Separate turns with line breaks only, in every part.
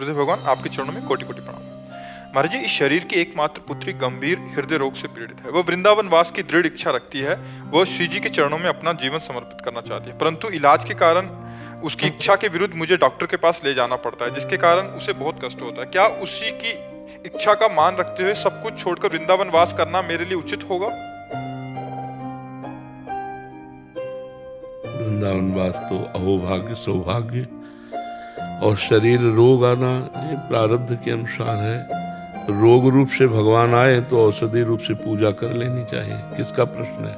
गुरुदेव भगवान, आपके चरणों में कोटि कोटि प्रणाम। महाराज जी, इस शरीर की एकमात्र पुत्री गंभीर हृदय रोग से पीड़ित है। वह वृंदावन वास की दृढ़ इच्छा रखती है। वह श्री जी के चरणों में अपना जीवन समर्पित करना चाहती है, परंतु इलाज के कारण उसकी इच्छा के विरुद्ध मुझे डॉक्टर के पास ले जाना पड़ता है, जिसके कारण उसे बहुत कष्ट होता है। क्या उसी की इच्छा का मान रखते हुए सब कुछ छोड़कर वृंदावन वास करना मेरे लिए उचित होगा?
वृंदावन वास तो अहोभाग्य सौभाग्य, और शरीर रोग आना ये प्रारब्ध के अनुसार है। रोग रूप से भगवान आए तो औषधि रूप से पूजा कर लेनी चाहिए। किसका प्रश्न है?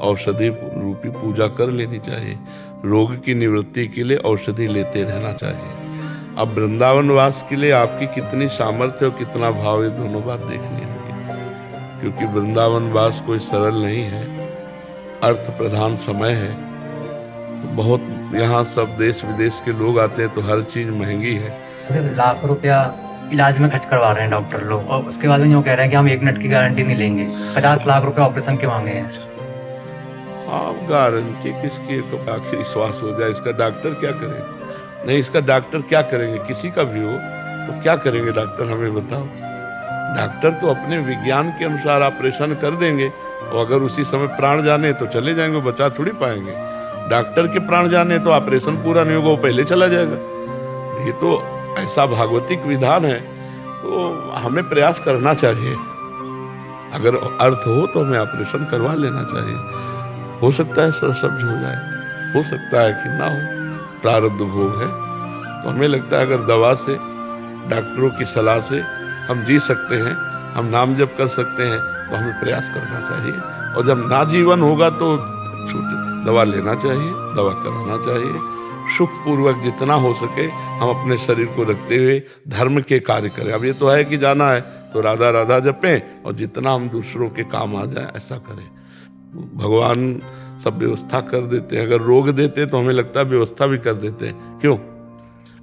औषधि रूपी पूजा कर लेनी चाहिए। रोग की निवृत्ति के लिए औषधि लेते रहना चाहिए। अब वृंदावन वास के लिए आपकी कितनी सामर्थ्य और कितना भाव, ये दोनों बात देखनी होगी, क्योंकि वृंदावन वास कोई सरल नहीं है। अर्थ प्रधान समय है, बहुत यहाँ सब देश विदेश के लोग आते हैं तो हर चीज महंगी है।
लाख रुपया इलाज में खर्च करवा रहे हैं डॉक्टर लोग, और उसके बाद में जो कह रहे हैं कि हम 1 मिनट की गारंटी नहीं लेंगे। 50 लाख रुपए ऑपरेशन के मांगे हैं।
हाँ, गारंटी किसकी? आखिर श्वास हो जाए, इसका डॉक्टर क्या करेंगे? नहीं, इसका डॉक्टर क्या करेंगे? किसी का भी हो तो क्या करेंगे डॉक्टर, हमें बताओ। डॉक्टर तो अपने विज्ञान के अनुसार ऑपरेशन कर देंगे, और अगर उसी समय प्राण जाने तो चले जाएंगे, बचा थोड़ी पाएंगे। डॉक्टर के प्राण जाने तो ऑपरेशन पूरा नहीं होगा, वो पहले चला जाएगा। ये तो ऐसा भागवतिक विधान है, तो हमें प्रयास करना चाहिए। अगर अर्थ हो तो हमें ऑपरेशन करवा लेना चाहिए। हो सकता है सरसब्ज हो जाए, हो सकता है कि ना हो, प्रारब्ध भोग है। तो हमें लगता है अगर दवा से, डॉक्टरों की सलाह से हम जी सकते हैं, हम नाम जप कर सकते हैं, तो हमें प्रयास करना चाहिए। और जब ना जीवन होगा तो दवा लेना चाहिए, दवा कराना चाहिए। सुखपूर्वक जितना हो सके हम अपने शरीर को रखते हुए धर्म के कार्य करें। अब ये तो है कि जाना है तो राधा राधा जपें, और जितना हम दूसरों के काम आ जाए ऐसा करें। भगवान सब व्यवस्था कर देते हैं। अगर रोग देते तो हमें लगता है व्यवस्था भी कर देते हैं। क्यों?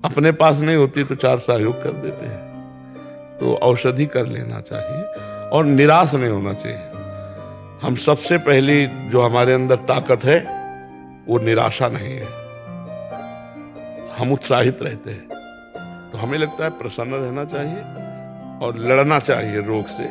अपने पास नहीं होती तो 4 सहयोग कर देते हैं। तो औषधि कर लेना चाहिए और निराश नहीं होना चाहिए। हम सबसे पहली जो हमारे अंदर ताकत है वो निराशा नहीं है। हम उत्साहित रहते हैं, तो हमें लगता है प्रसन्न रहना चाहिए और लड़ना चाहिए रोग से,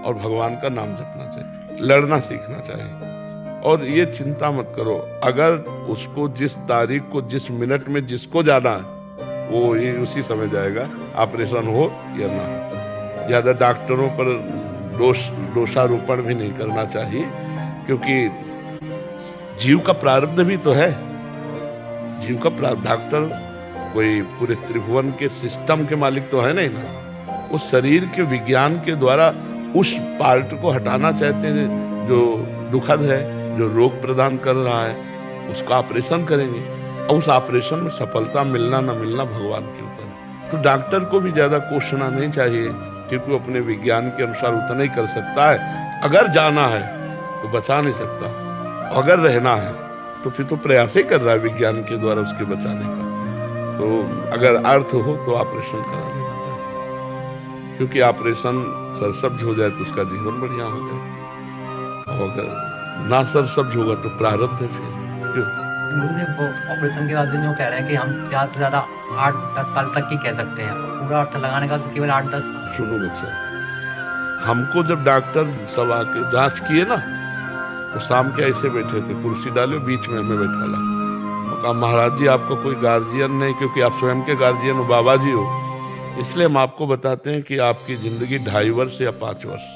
और भगवान का नाम जपना चाहिए, लड़ना सीखना चाहिए। और ये चिंता मत करो, अगर उसको जिस तारीख को, जिस मिनट में जिसको जाना है वो ये उसी समय जाएगा, ऑपरेशन हो या ना हो। ज्यादा डॉक्टरों पर दोषारोपण भी नहीं करना चाहिए, क्योंकि जीव का प्रारब्ध भी तो है। जीव का प्रारब्ध, डॉक्टर कोई पूरे त्रिभुवन के सिस्टम के मालिक तो है नहीं ना। उस शरीर के विज्ञान के द्वारा उस पार्ट को हटाना चाहते हैं जो दुखद है, जो रोग प्रदान कर रहा है, उसका ऑपरेशन करेंगे। और उस ऑपरेशन में सफलता मिलना ना मिलना भगवान के ऊपर है। तो डॉक्टर को भी ज्यादा कोसना नहीं चाहिए, क्योंकि वो अपने विज्ञान के अनुसार उतना ही कर सकता है। अगर जाना है तो बचा नहीं सकता, अगर रहना है तो फिर तो प्रयास ही कर रहा है विज्ञान के द्वारा उसके बचाने का। तो अगर अर्थ हो तो ऑपरेशन करा लेना चाहिए, क्योंकि ऑपरेशन सरसब्ज हो जाए तो उसका जीवन बढ़िया हो जाए, और अगर ना सरसब्ज होगा तो प्रारब्ध है फिर। क्यों?
गुरुदेव, ऑपरेशन के बाद जो कह रहे हैं कि हम ज्यादा से ज्यादा 8-10 साल तक ही कह सकते हैं, पूरा अर्थ लगाने का तो केवल 8-10।
सुनो बच्चा, हमको जब डॉक्टर सब आके जांच किए ना, तो शाम के ऐसे बैठे थे, कुर्सी डाले बीच में हमें बैठा ला, तो कहा महाराज जी आपका कोई गार्जियन नहीं, क्योंकि आप स्वयं के गार्जियन हो, बाबा जी हो, इसलिए हम आपको बताते हैं कि आपकी जिंदगी 2.5 वर्ष या 5 वर्ष,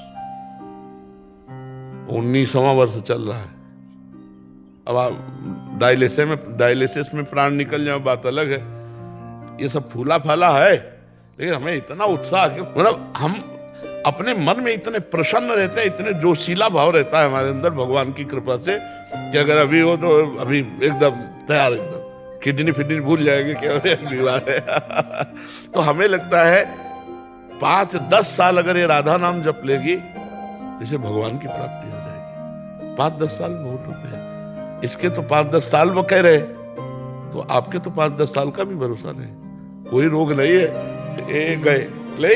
19वां वर्ष चल रहा है। अब आप डायलिसिस में प्राण निकल जाए बात अलग है, ये सब फूला फाला है। लेकिन हमें इतना उत्साह, मतलब हम अपने मन में इतने प्रसन्न रहते हैं, इतने जोशीला भाव रहता है हमारे अंदर भगवान की कृपा से, कि अगर अभी हो तो अभी एकदम तैयार, एकदम किडनी फिडनी भूल जाएंगे क्या बीमार है। तो हमें लगता है 5-10 साल अगर ये राधा नाम जप लेगी तो इसे भगवान की प्राप्ति हो जाएगी। 5-10 साल बहुत होते हैं, इसके तो 5-10 साल वो कह रहे, तो आपके तो 5-10 साल का भी भरोसा नहीं। कोई रोग नहीं है, ये गए ले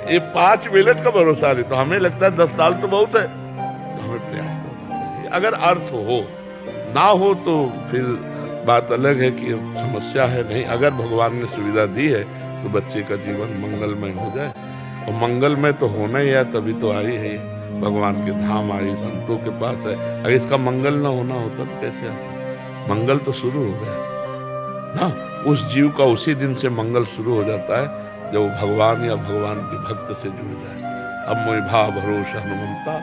ये 5 मिनट का भरोसा नहीं। तो हमें लगता है 10 साल तो बहुत है, तो हमें प्रयास करना चाहिए। अगर अर्थ हो, ना हो तो फिर बात अलग है कि अब समस्या है नहीं, अगर भगवान ने सुविधा दी है तो बच्चे का जीवन मंगलमय हो जाए, और मंगलमय तो होना ही है, तभी तो आई है ये। भगवान के धाम आई, संतों के पास है। अगर इसका मंगल ना होना होता तो कैसे आता? मंगल तो शुरू हो गया ना, उस जीव का उसी दिन से मंगल शुरू हो जाता है जब वो भगवान या भगवान के भक्त से जुड़ जाए। अब मोहि भाव भरोसा हनुमंता,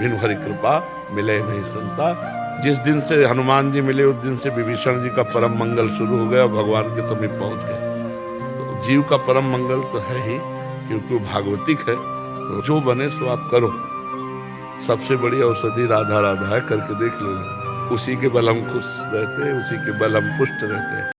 बिनु हरि कृपा मिले नहीं संता। जिस दिन से हनुमान जी मिले उस दिन से विभीषण जी का परम मंगल शुरू हो गया और भगवान के समीप पहुंच गए। तो जीव का परम मंगल तो है ही, क्योंकि वो भागवतिक है। तो जो बने सो आप करो, सबसे बड़ी औषधि राधा राधा है, करके देख लो। उसी के बल हम खुश रहते हैं, उसी के बल हम पुष्ट रहते हैं।